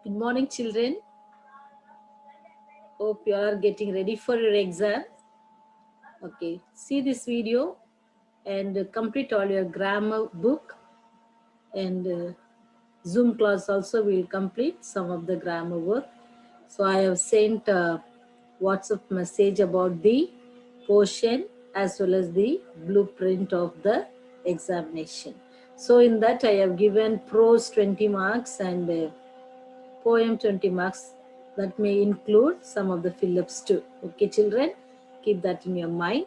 Good morning, children. Hope you are getting ready for your exam. Okay, see this video and complete all your grammar book. And Zoom class also will complete some of the grammar work. So I have sent a WhatsApp message about the portion as well as the blueprint of the examination. So in that I have given prose 20 marks and poem 20 marks. That may include some of the fill-ups too. Okay, children, keep that in your mind.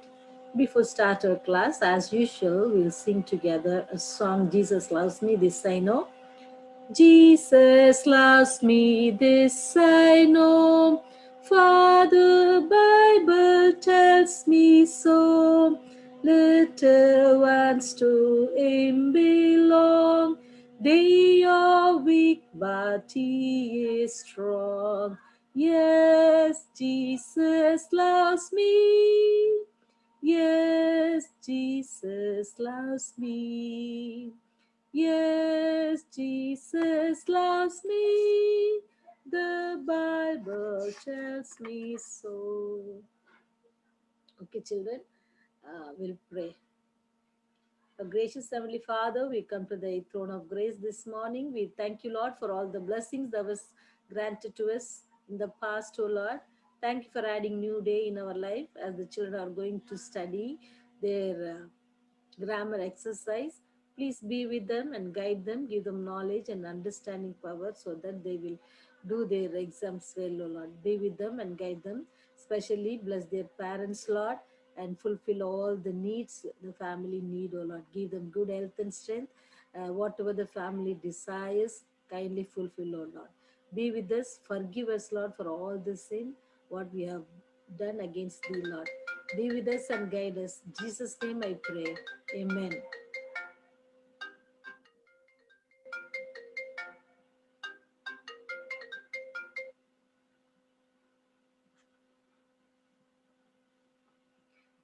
Before start our class, as usual, we'll sing together a song, Jesus Loves Me, this I know. Jesus loves me, this I know, for the Bible tells me so. Little ones to him belong, they are weak, but he is strong. Yes, Jesus loves me. Yes, Jesus loves me. Yes, Jesus loves me. The Bible tells me so. Okay, children, we'll pray. Our gracious Heavenly Father, we come to the throne of grace this morning. We thank you, Lord, for all the blessings that was granted to us in the past, oh Lord. Thank you for adding new day in our life as the children are going to study their grammar exercise. Please be with them and guide them, give them knowledge and understanding power so that they will do their exams well, O Lord. Be with them and guide them. Especially bless their parents, Lord, and fulfill all the needs the family need, O Lord. Give them good health and strength. Whatever the family desires, kindly fulfill, O Lord. Be with us, forgive us, Lord, for all the sin what we have done against thee, Lord. Be with us and guide us. In Jesus' name I pray. Amen.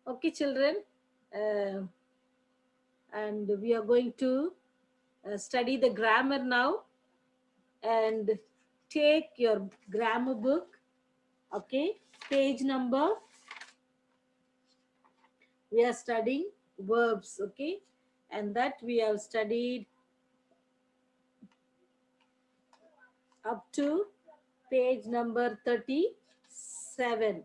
Okay, children. Uh, and we are going to study the grammar now. And take your grammar book. Okay. Page number. We are studying verbs. Okay. And that we have studied up to page number 37.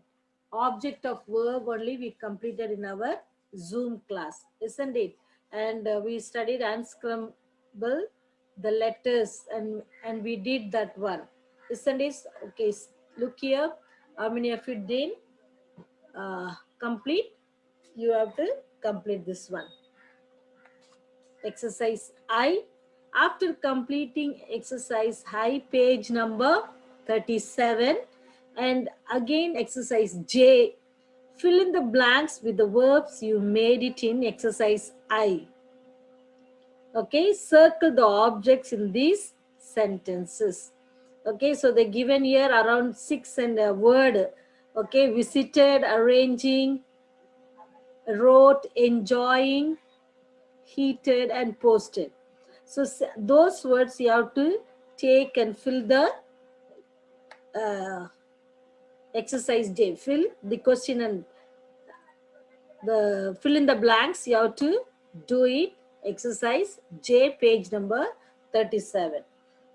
Object of verb only we completed in our Zoom class, isn't it? And we studied unscramble the letters and we did that one, isn't it? Okay, look here. How many of you did complete? You have to complete this one. Exercise I. After completing exercise I, page number 37, and again exercise J, fill in the blanks with the verbs you made it in exercise I. Okay, circle the objects in these sentences. Okay, so they given here around 6 and a word. Okay, visited, arranging, wrote, enjoying, heated, and posted. So those words you have to take and fill the uh, exercise J. Fill the question and the fill in the blanks. You have to do it. Exercise J, page number 37.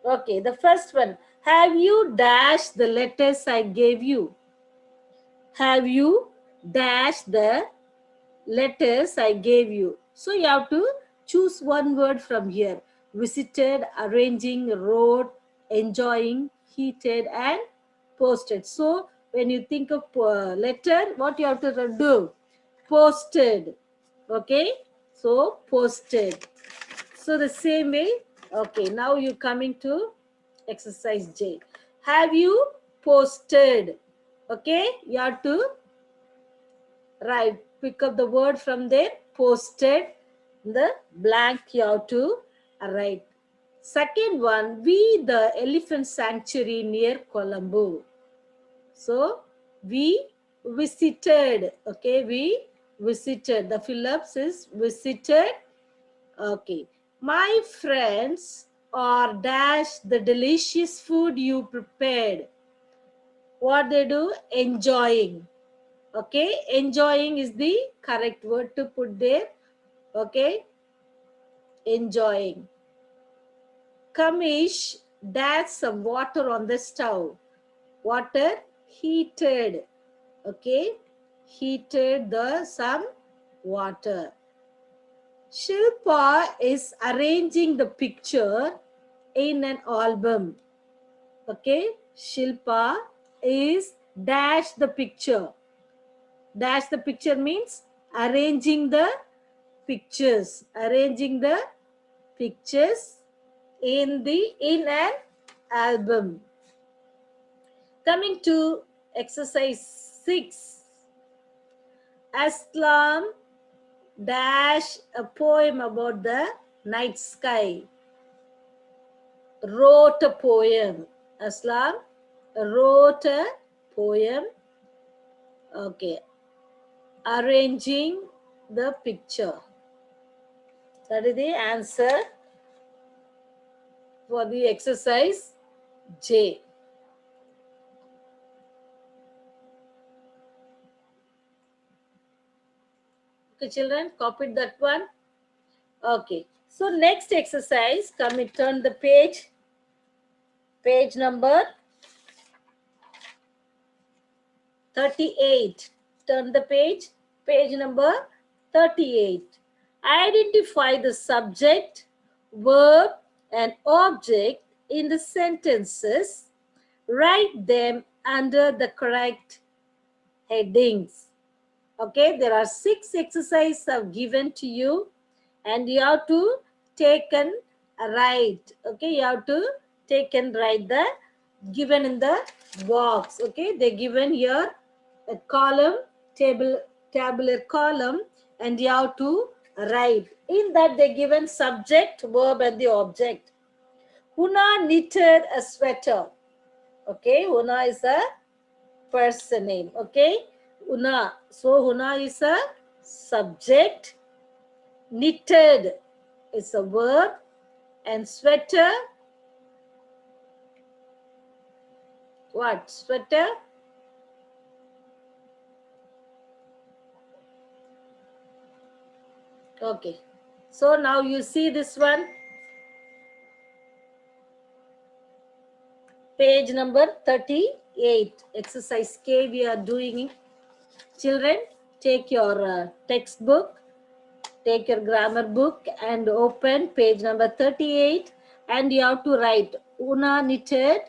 Okay, the first one. Have you dashed the letters I gave you? Have you dashed the letters I gave you? So you have to choose one word from here. Visited, arranging, wrote, enjoying, heated, and posted. So when you think of letter, what you have to do? Posted. Okay. So posted. So the same way. Okay. Now you coming to exercise J. Have you posted? Okay. You have to right, pick up the word from there, posted, the blank you have to write. Second one, we the elephant sanctuary near Colombo. So we visited. Okay, we visited. The Phillips is visited. Okay. My friends or dash the delicious food you prepared. What they do? Enjoying. Okay, enjoying is the correct word to put there. Okay, enjoying. Kamish dash some water on the stove. Water heated. Okay, heated the some water. Shilpa is arranging the picture in an album. Okay, Shilpa is dash the picture. Dash the picture means arranging the pictures. Arranging the pictures in an album. Coming to exercise 6. Aslam dash a poem about the night sky. Wrote a poem. Aslam wrote a poem. Okay. Arranging the picture. That is the answer for the exercise J. Okay, children, copied that one. Okay. So next exercise, come and turn the page. Page number 38. Turn the page. Page number 38. Identify the subject, verb, and object in the sentences. Write them under the correct headings. Okay, there are 6 exercises I've given to you, and you have to take and write. Okay, you have to take and write the given in the box. Okay, they're given here a column, tabular column, and you have to write. In that, they're given subject, verb, and the object. Huna knitted a sweater. Okay, Huna is a person name. Okay, Huna. So Huna is a subject. Knitted is a verb, and sweater. What? Sweater? Okay. So now you see this one. Page number 38. Exercise K we are doing. Children, take your textbook, take your grammar book and open page number 38, and you have to write Una knitted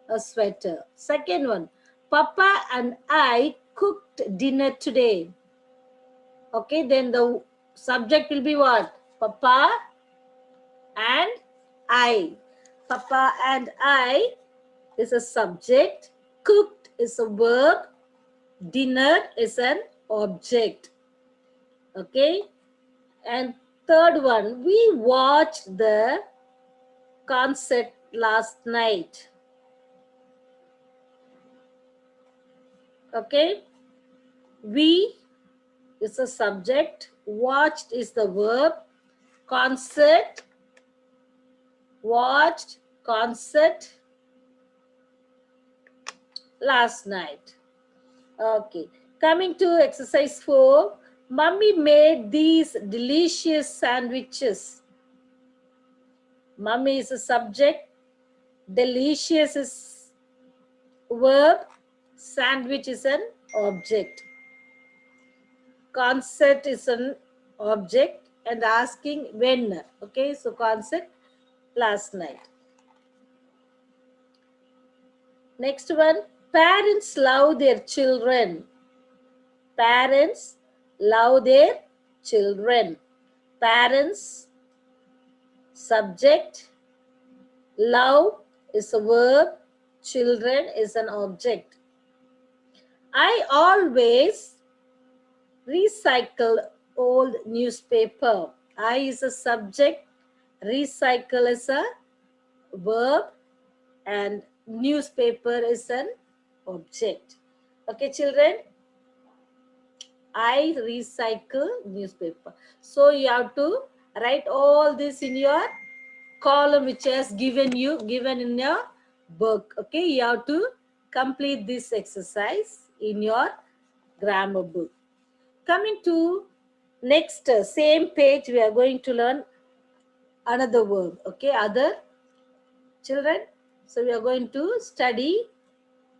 a sweater. Second one, Papa and I cooked dinner today. Okay, then the subject will be what? Papa and I. Papa and I is a subject. Cooked is a verb. Dinner is an object. Okay. And third one, we watched the concert last night. Okay. We is a subject. Watched is the verb. Concert. Watched concert last night. Okay. Coming to exercise 4. Mummy made these delicious sandwiches. Mummy is a subject. Delicious is verb. Sandwich is an object. Concert is an object, and asking when. Okay, so concert last night. Next one, parents love their children. Parents love their children. Parents, subject. Love is a verb. Children is an object. I always recycle old newspaper. I is a subject. Recycle is a verb. And newspaper is an object. Okay, children? I recycle newspaper. So you have to write all this in your column which has given in your book. Okay, you have to complete this exercise in your grammar book. Coming to next same page, we are going to learn another verb. Okay, other children. So we are going to study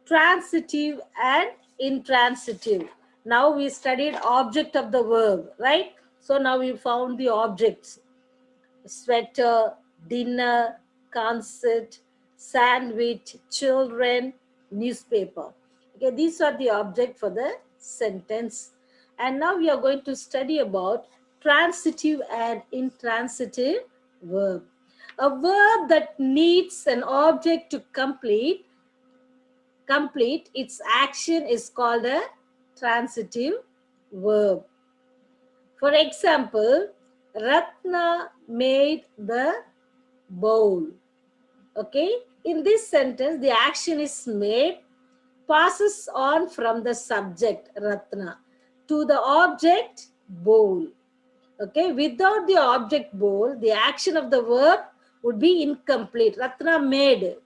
transitive and intransitive. Now we studied object of the verb, right? So now we found the objects: sweater, dinner, concert, sandwich, children, newspaper. Okay, these are the object for the sentence. And now we are going to study about transitive and intransitive verb. A verb that needs an object to complete its action is called a transitive verb. For example, Ratna made the bowl. Okay, in this sentence, the action is made, passes on from the subject Ratna to the object bowl. Okay, without the object bowl, the action of the verb would be incomplete. Ratna made.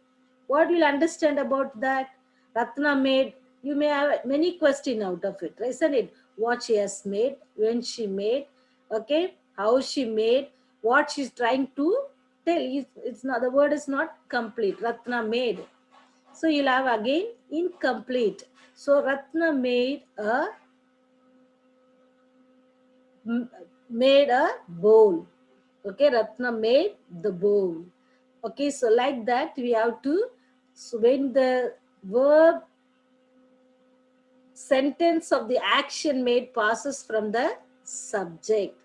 What will you understand about that? Ratna made. You may have many questions out of it, isn't it? What she has made, when she made, okay, how she made, what she's trying to tell. It's not, the word is not complete. Ratna made. So you'll have again incomplete. So Ratna made a bowl. Okay, Ratna made the bowl. Okay, so like that we have to, so when the verb sentence of the action made passes from the subject,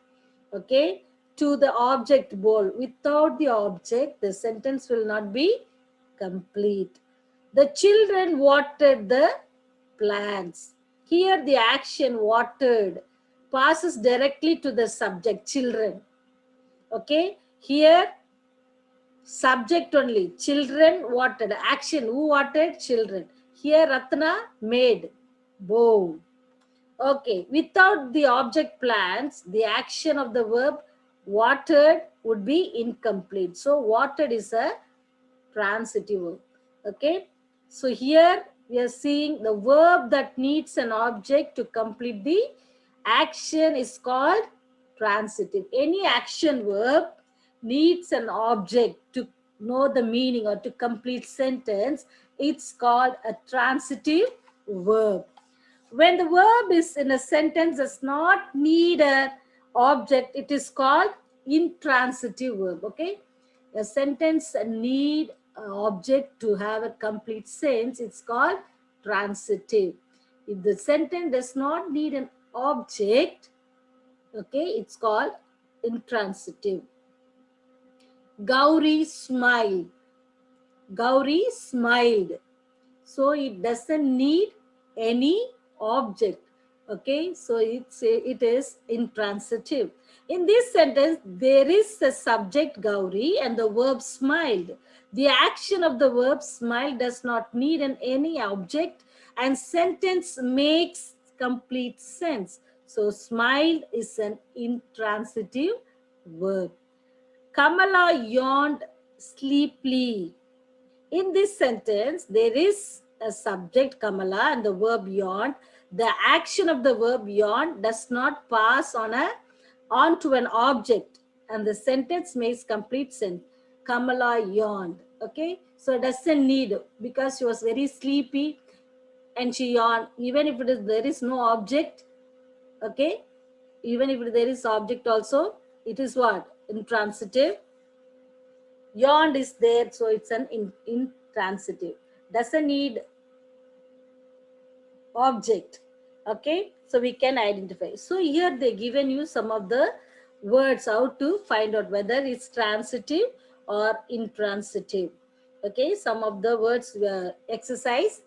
okay, to the object bowl. Without the object, the sentence will not be complete. The children watered the plants. Here the action watered passes directly to the subject, children. Okay, here subject only, children watered, action, who watered? Children. Here Ratna made bowl. Okay, without the object plants, the action of the verb watered would be incomplete. So watered is a transitive verb. Okay, so here we are seeing the verb that needs an object to complete the action is called transitive. Any action verb needs an object to know the meaning or to complete sentence. It's called a transitive verb. When the verb is in a sentence does not need an object, it is called intransitive verb. Okay, a sentence need an object to have a complete sense. It's called transitive. If the sentence does not need an object, okay, it's called intransitive. Gauri smiled. Gauri smiled. So it doesn't need any object. Okay, so it is intransitive. In this sentence, there is a subject Gauri and the verb smiled. The action of the verb smile does not need any object and sentence makes complete sense. So smiled is an intransitive verb. Kamala yawned sleepily. In this sentence, there is a subject Kamala and the verb yawned. The action of the verb yawned does not pass on to an object and the sentence makes complete sense. Kamala yawned. Okay, so it doesn't need, because she was very sleepy and she yawned. Even if there is no object, okay, even if there is object also, it is what? Intransitive. Yawned is there, so it's an intransitive. Doesn't need object. Okay, so we can identify. So here they given you some of the words how to find out whether it's transitive or intransitive. Okay, some of the words were exercise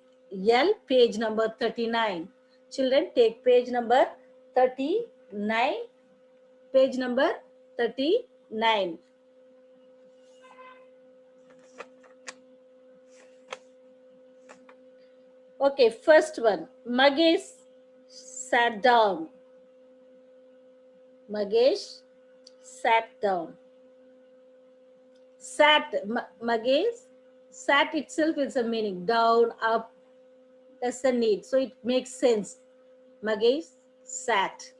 L, page number 39. Children, take page number 39. Page number 39. Okay, first one. Magesh sat down. Magesh sat down. Sat, Magesh, sat itself is a meaning. Down, up, that's the need. So it makes sense. Magesh sat.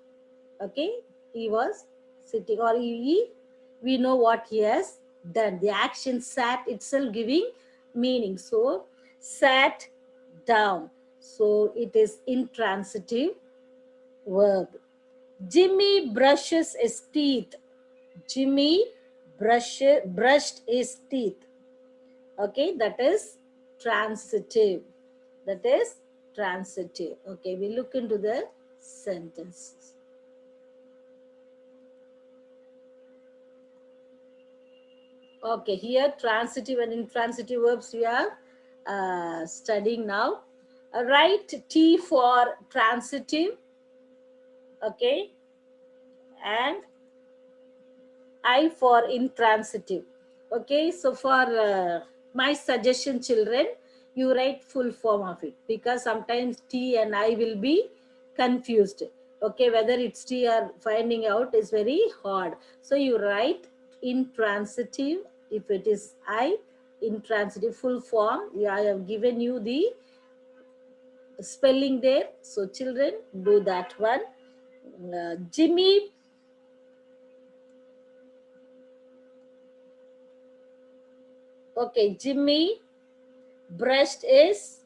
Okay, he was sitting, or we know what he has done. The action sat itself giving meaning. So sat down. So it is intransitive verb. Jimmy brushes his teeth. Jimmy brushed his teeth. Okay, that is transitive. That is transitive. Okay, we look into the sentences. Okay, here transitive and intransitive verbs we are studying now. Write T for transitive. Okay, and I for intransitive. Okay, so for my suggestion, children, you write full form of it, because sometimes T and I will be confused. Okay, whether it's T or finding out is very hard. So you write intransitive if it is I, intransitive full form. Yeah, I have given you the spelling there. So children, do that one. Jimmy. Okay, Jimmy brushed is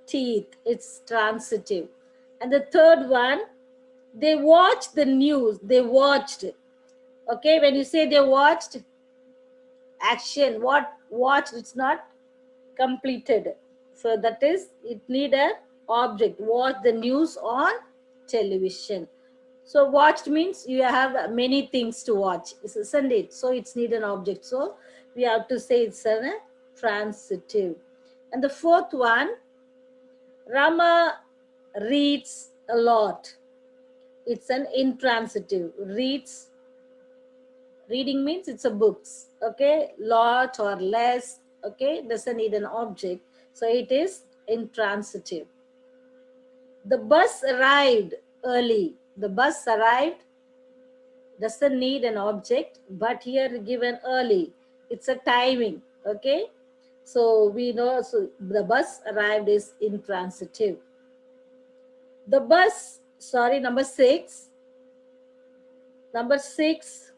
teeth. It's transitive. And the third one, they watched the news. They watched. Okay, when you say they watched, action. What watched? It's not completed. So that is, it need a object. Watch the news on television. So watched means you have many things to watch, isn't it? So it's need an object. So we have to say it's a transitive. And the fourth one, Rama reads a lot. It's an intransitive. Reads, reading means it's a books. Okay, lot or less. Okay, doesn't need an object. So it is intransitive. The bus arrived early. The bus arrived doesn't need an object, but here given early. It's a timing. Okay, so we know, so the bus arrived is intransitive. The bus, sorry, number six. Number six,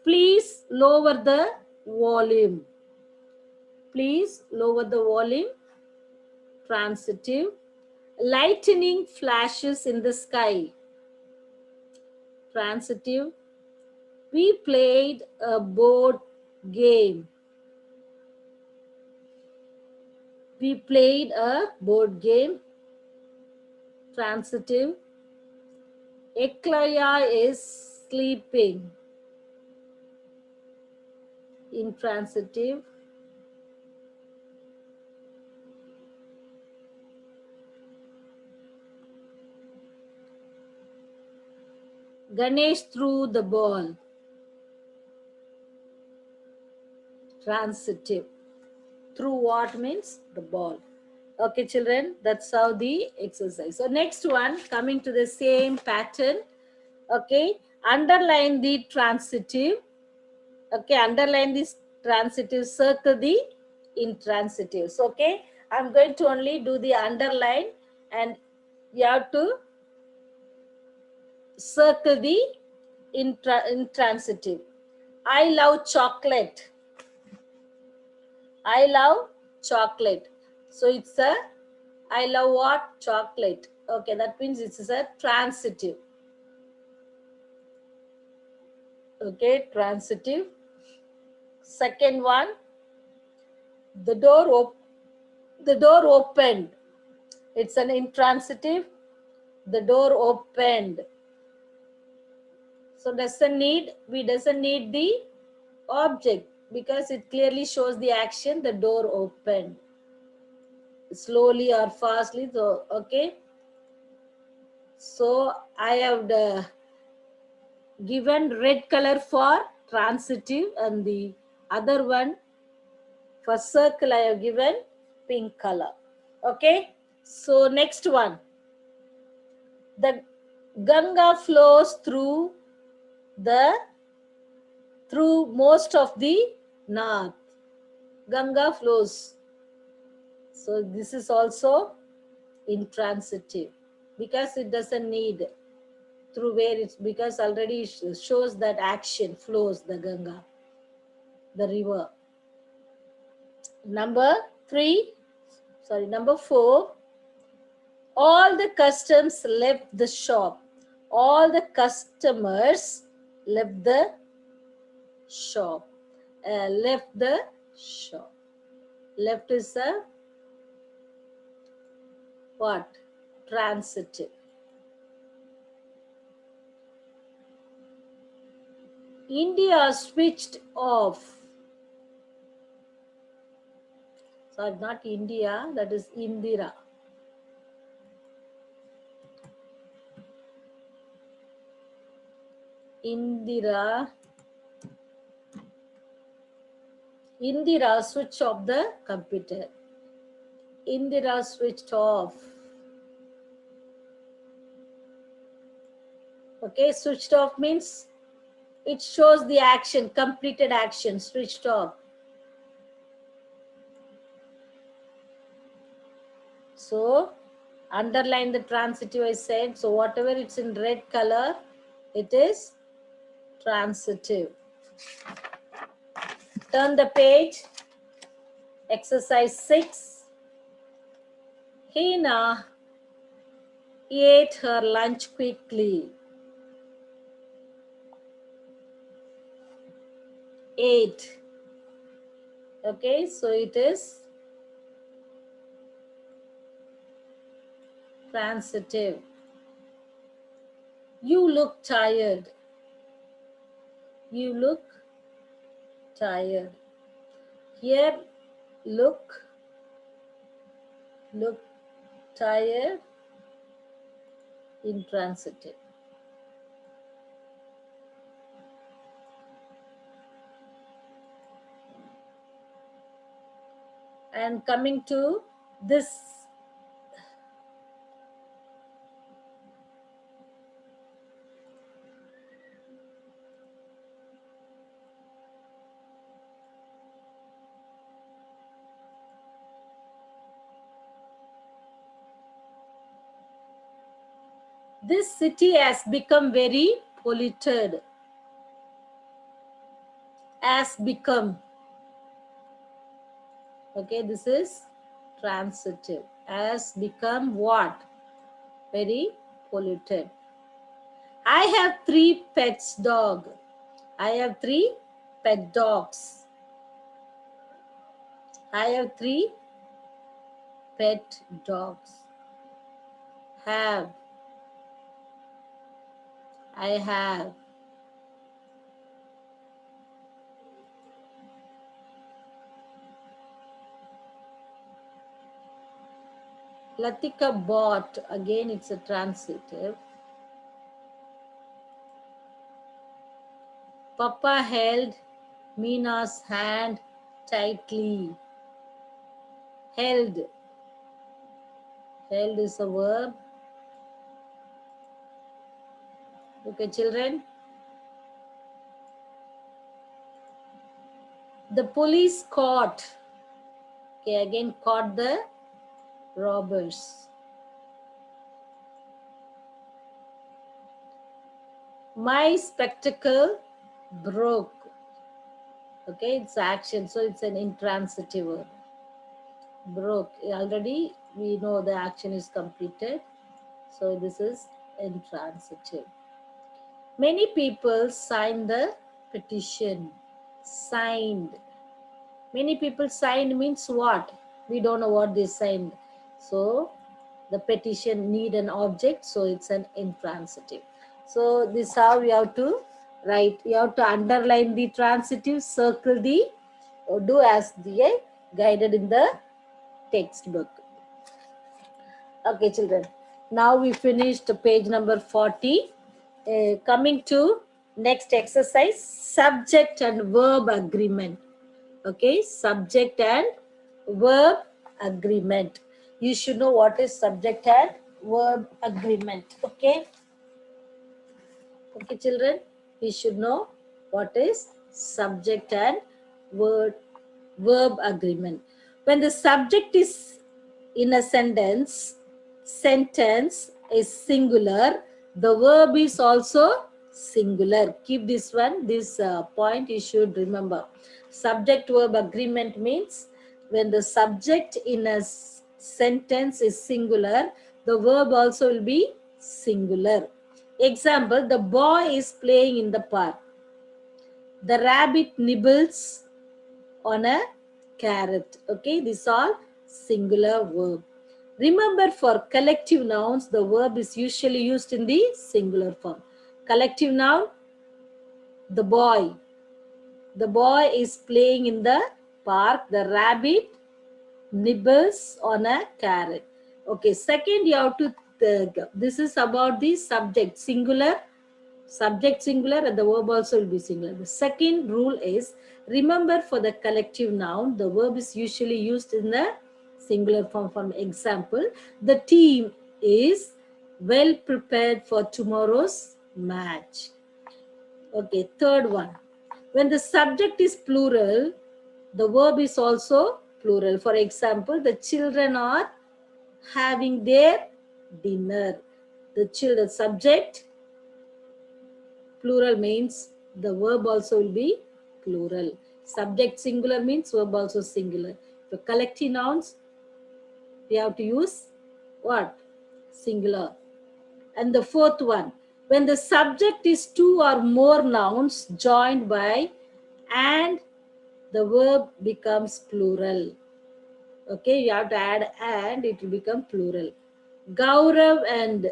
please lower the volume. Please lower the volume. Transitive. Lightning flashes in the sky. Transitive. We played a board game. We played a board game. Transitive. Eklaya is sleeping. Intransitive. Ganesh threw the ball. Transitive. Through what means the ball. Okay, children, that's how the exercise. So next one, coming to the same pattern. Okay, underline the transitive. Okay, underline this transitive, circle the intransitives. Okay, I'm going to only do the underline, and you have to circle the intransitive. I love chocolate. I love chocolate. So it's a, I love what? Chocolate. Okay, that means it's a transitive. Okay, transitive. Second one, the the door opened. It's an intransitive. The door opened. So we doesn't need the object, because it clearly shows the action. The door opened. Slowly or fastly. So okay. So I have given red color for transitive, and the other one for circle I have given pink color. Okay. So next one. The Ganga flows through most of the north. Ganga flows. So this is also intransitive because it doesn't need through where it's, because already it shows that action flows the Ganga, the river. Number 4, all the customs left the shop. All the customers left the shop. Left the shop. Left is a what? Transitive. India switched off. Sorry, not India, that is Indira. Indira switched off the computer. Indira switched off. Okay, switched off means it shows the action, completed action, switched off. So, underline the transitive I said. So, whatever it's in red color, it is transitive. Turn the page. Exercise 6. Hina ate her lunch quickly. Ate. Okay, so it is transitive. You look tired. You look tired. Here, look tired, intransitive. And coming to this, this city has become very polluted. Has become. Okay, this is transitive. Has become what? Very polluted. I have 3 pets dog. I have 3 pet dogs. I have 3 pet dogs. Have. I have. Latika bought. Again, it's a transitive. Papa held Mina's hand tightly. Held. Held is a verb. Okay, children. The police caught. Okay, again caught the robbers. My spectacle broke. Okay, it's action, so it's an intransitive verb. Broke. Already we know the action is completed. So this is intransitive. Many people signed the petition. Signed. Many people signed means what? We don't know what they signed. So the petition need an object, so it's an intransitive. So this is how we have to write. You have to underline the transitive, circle the, or do as the guided in the textbook. Okay, children. Now we finished page number 40. Coming to next exercise, subject and verb agreement. Okay, subject and verb agreement. You should know what is subject and verb agreement. Okay. Okay, children, we should know what is subject and verb agreement. When the subject is in a sentence is singular, the verb is also singular. Keep this point you should remember. Subject verb agreement means when the subject in a sentence is singular, the verb also will be singular. Example, the boy is playing in the park. The rabbit nibbles on a carrot. Okay, these are singular verb. Remember, for collective nouns, the verb is usually used in the singular form. Collective noun, the boy. The boy is playing in the park. The rabbit nibbles on a carrot. Okay, second you have to, this is about the subject, singular, subject singular, and the verb also will be singular. The second rule is, remember, for the collective noun, the verb is usually used in the singular form. For example, the team is well prepared for tomorrow's match. Okay, third one. When the subject is plural, the verb is also plural. For example, the children are having their dinner. The children, subject plural means the verb also will be plural. Subject singular means verb also singular. For collective nouns, we have to use what? Singular. And the fourth one, when the subject is two or more nouns joined by and, the verb becomes plural. Okay, you have to add and, it will become plural. Gaurav and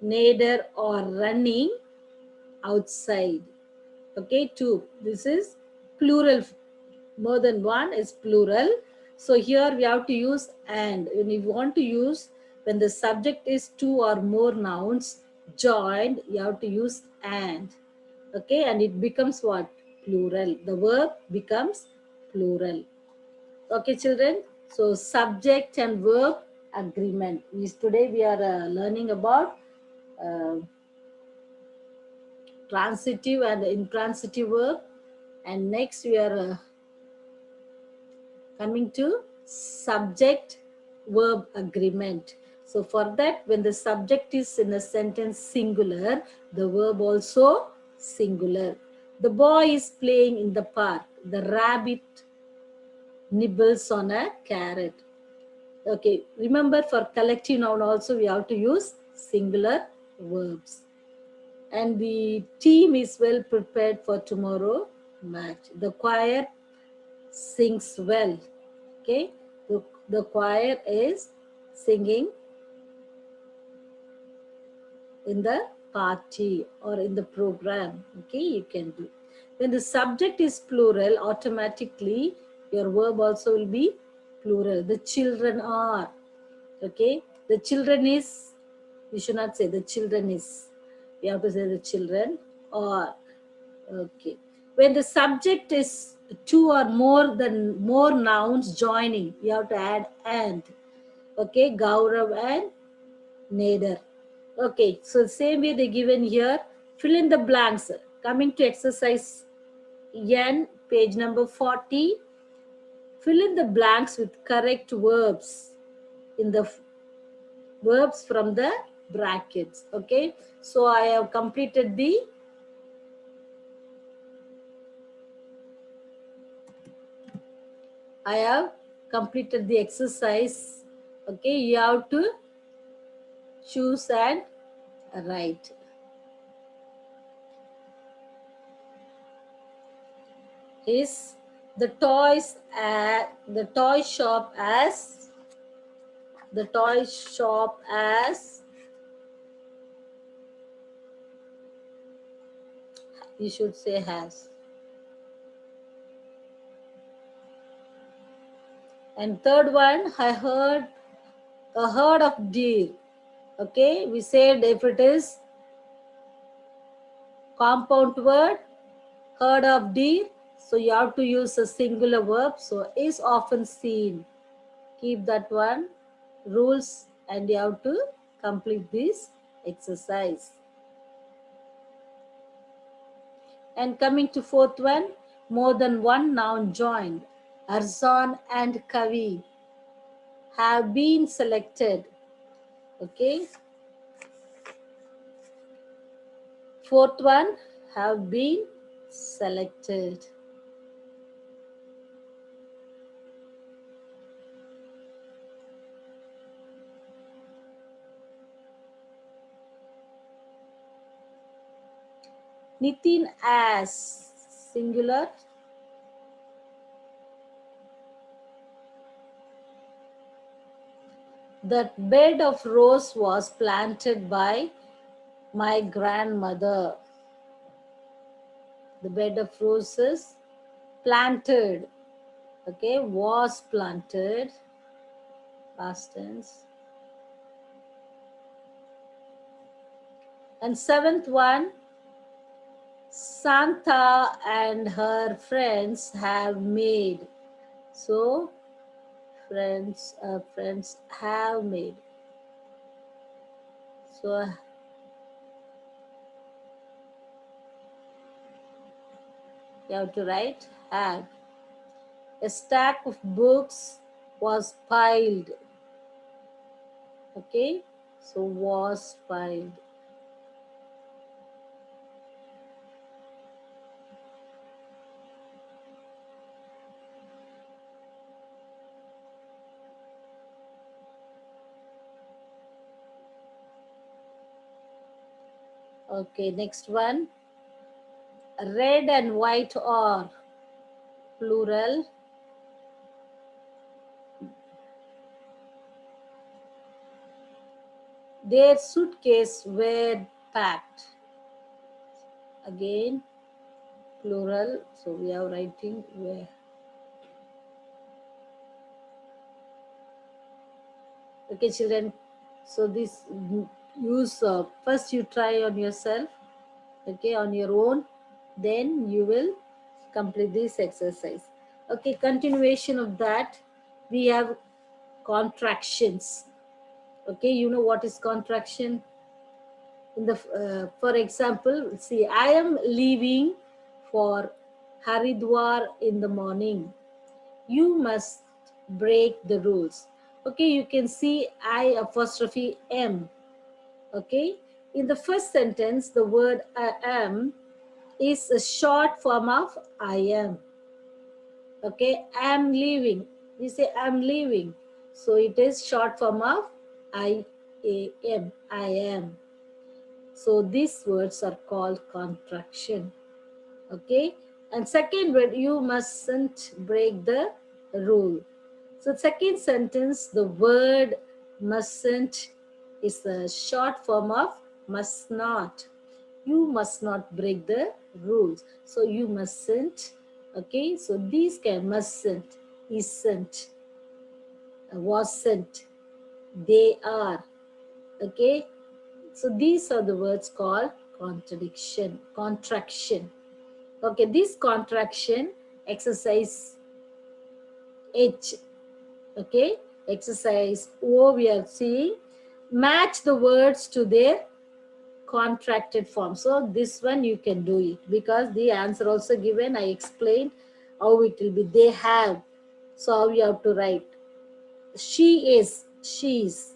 Nader are running outside. Okay, two. This is plural. More than one is plural. So here we have to use and. When you want to use, when the subject is two or more nouns joined, you have to use and. Okay, and it becomes what? Plural. The verb becomes plural. Okay, children. So subject and verb agreement. Today we are learning about uh, transitive and intransitive verb, and next we are coming to subject verb agreement. So for that, when the subject is in a sentence singular, the verb also singular. The boy is playing in the park. The rabbit nibbles on a carrot. Okay, remember, for collective noun also we have to use singular verbs. And the team is well prepared for tomorrow match. The choir sings well. Okay, the choir is singing in the party or in the program. Okay, you can do. When the subject is plural, automatically your verb also will be plural. The children are. Okay, the children is, you should not say the children is. You have to say the children are. Okay. When the subject is two or more nouns joining, you have to add and. Okay, Gaurav and Nader. Okay, so same way they given here. Fill in the blanks. Coming to exercise N, page number 40. Fill in the blanks with correct verbs in the verbs from the brackets. Okay, so I have completed the exercise. Okay, you have to choose and write. Is the toys at the toy shop as you should say has. And third one, I heard a herd of deer. Okay, we said if it is compound word, herd of deer, so you have to use a singular verb. So is often seen. Keep that one rules, and you have to complete this exercise. And coming to fourth one, more than one noun joined. Arzan and Kavi have been selected. Okay. Fourth one, have been selected. Nitin as singular. That bed of rose was planted by my grandmother. The bed of roses planted. Okay, was planted. Past tense. And seventh one, Santa and her friends have made. So friends have made. So you have to write have. A stack of books was piled. Okay, so was piled. Okay, next one. Red and white are plural. Their suitcase were packed. Again, plural. So we are writing where. Okay, children. So this use first you try on yourself. Okay, on your own. Then you will complete this exercise. Okay, continuation of that. We have contractions. Okay, you know what is contraction? In the for example, see, I am leaving for Haridwar in the morning. You must break the rules. Okay, you can see I apostrophe M. Okay, in the first sentence, the word I am is a short form of I am. Okay, I am leaving. We say I am leaving. So it is short form of I am. I am. So these words are called contraction. Okay. And second word, you mustn't break the rule. So second sentence, the word mustn't is a short form of must not. You must not break the rules. So you mustn't. Okay. So these can mustn't, isn't, wasn't, they are. Okay. So these are the words called contraction. Okay, this contraction exercise H. Okay, exercise O we are seeing. Match the words to their contracted form. So this one you can do it because the answer also given. I explained how it will be. They have. So how you have to write. She is. She's.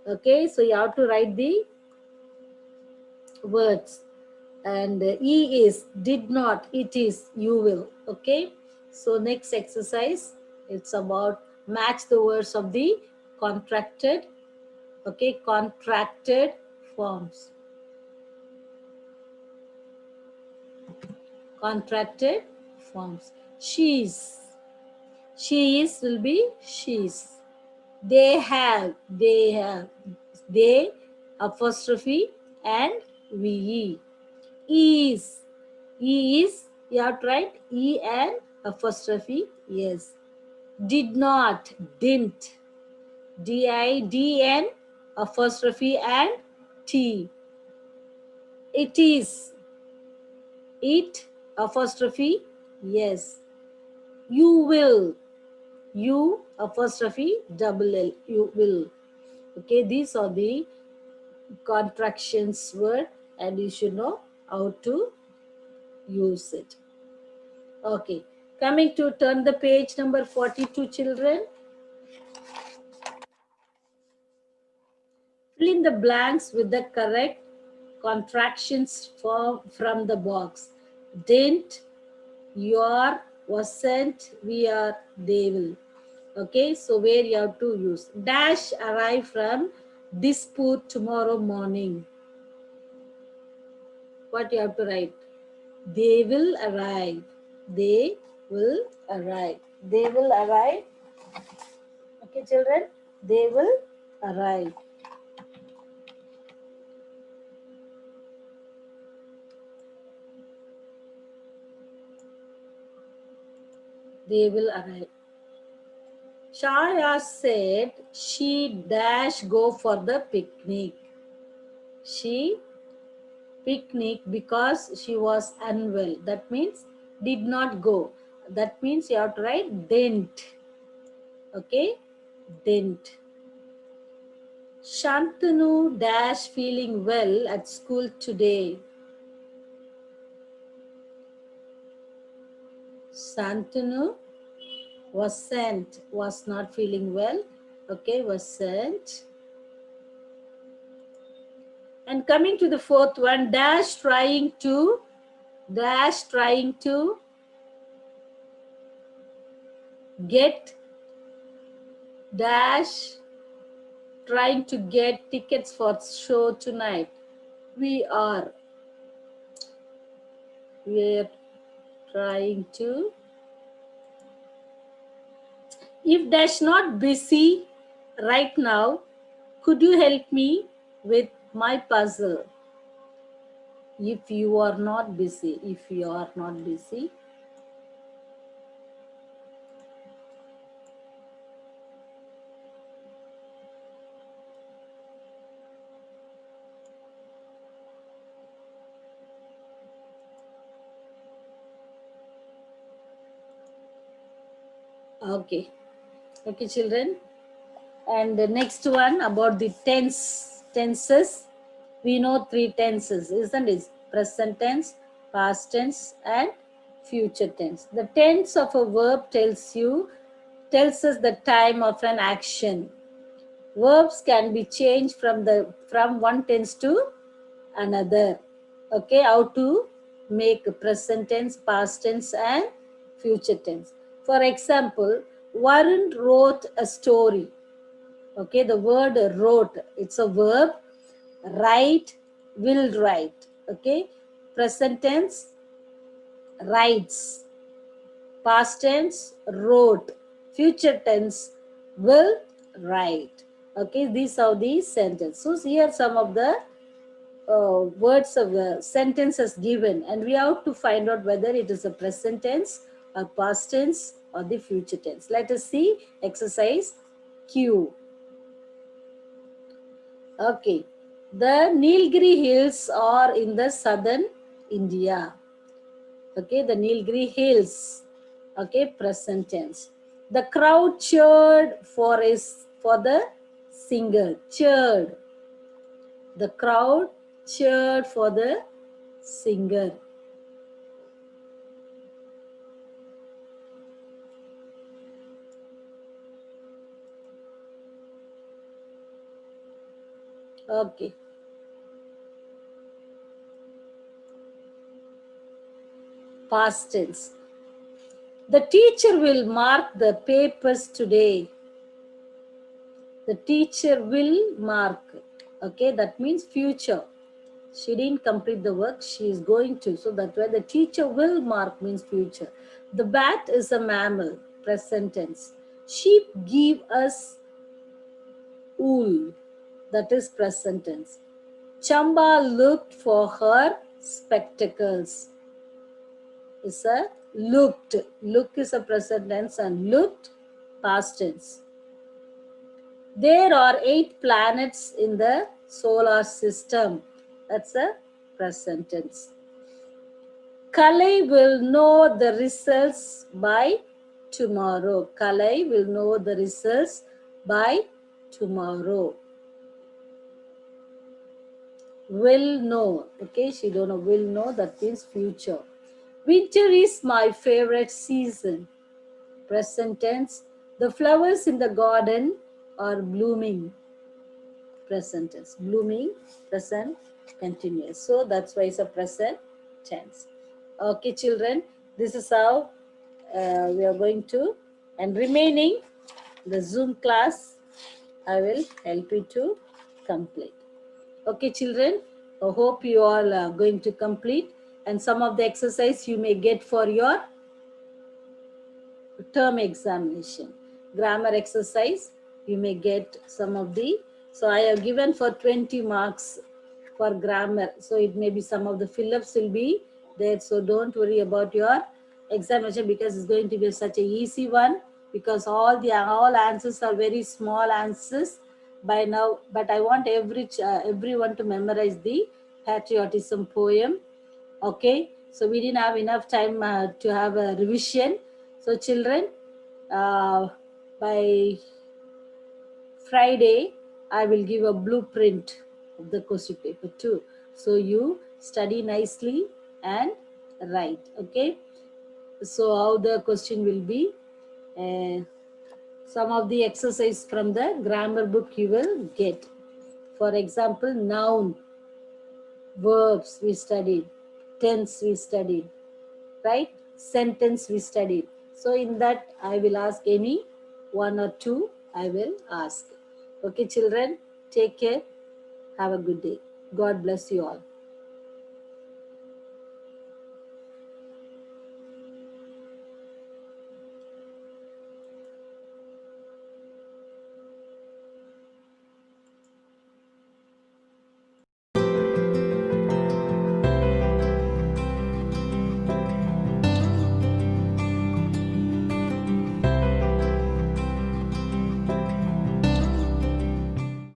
Okay, so you have to write the words. And E is did not, it is, you will. Okay, so next exercise, it's about match the words of the contracted. Okay, contracted forms. Contracted forms. She's. She is will be she's. They have. They have. They apostrophe and we. Is. E is, you have to write E and apostrophe, yes. Did not, didn't. D-I-D-N, apostrophe and T. It is, it, apostrophe, yes. You will, you, apostrophe, double L, you will. Okay, these are the contractions word and you should know how to use it. Okay, coming to turn the page number 42, children. Fill in the blanks with the correct contractions from the box. Didn't, your, wasn't, we are, they will. Okay, so where you have to use dash arrive from dispute tomorrow morning. What you have to write? They will arrive. They will arrive. They will arrive. Okay, children, they will arrive. They will arrive. Shaya said she dash go for the picnic. She picnic because she was unwell. That means did not go. That means you have to write didn't. Okay, didn't. Shantanu dash feeling well at school today. Shantanu was not feeling well. Okay, was sent. And coming to the fourth one, dash trying to get dash trying to get tickets for show tonight. We're trying to. If dash not busy right now, could you help me with my puzzle? If you are not busy. Okay. Okay, children. And the next one about the tenses. We know three tenses, isn't it? Present tense, past tense, and future tense. The tense of a verb tells us the time of an action. Verbs can be changed from one tense to another. Okay, how to make present tense, past tense, and future tense. For example, Varun wrote a story. Okay, the word wrote, it's a verb. Write, will write. Okay, present tense, writes. Past tense, wrote. Future tense, will write. Okay, these are the sentences. So here some of the words of the sentences given, and we have to find out whether it is a present tense or past tense or the future tense. Let us see exercise Q. Okay, the Nilgiri Hills are in the southern India. Okay, the Nilgiri Hills. Okay, present tense. The crowd cheered for the singer. Cheered. The crowd cheered for the singer. Okay. Past tense. The teacher will mark the papers today. The teacher will mark. Okay, that means future. She didn't complete the work, she is going to. So that's why the teacher will mark means future. The bat is a mammal, present tense. Sheep give us wool, that is present tense. Chamba looked for her spectacles. Is a looked. Look is a present tense and looked past tense. There are 8 planets in the solar system. That's a present tense. Kalai will know the results by tomorrow. Kalai will know the results by tomorrow. Will know. Okay, she don't know. Will know, that means future. Winter is my favorite season. Present tense. The flowers in the garden are blooming. Present tense. Blooming, present, continuous. So that's why it's a present tense. Okay, children, this is how we are going to, and remaining the Zoom class, I will help you to complete. Okay, children, I hope you all are going to complete, and some of the exercise you may get for your term examination. Grammar exercise, you may get some of the, so I have given for 20 marks for grammar. So it may be some of the fill-ups will be there. So don't worry about your examination because it's going to be such a easy one, because all answers are very small answers by now. But I want everyone to memorize the patriotism poem. Okay, so we didn't have enough time to have a revision. So children, by Friday I will give a blueprint of the question paper too, so you study nicely and write. Okay, so how the question will be, uh, some of the exercise from the grammar book you will get. For example, noun, verbs we studied, tense we studied, right? Sentence we studied. So in that I will ask any one or two, I will ask. Okay, children, take care. Have a good day. God bless you all.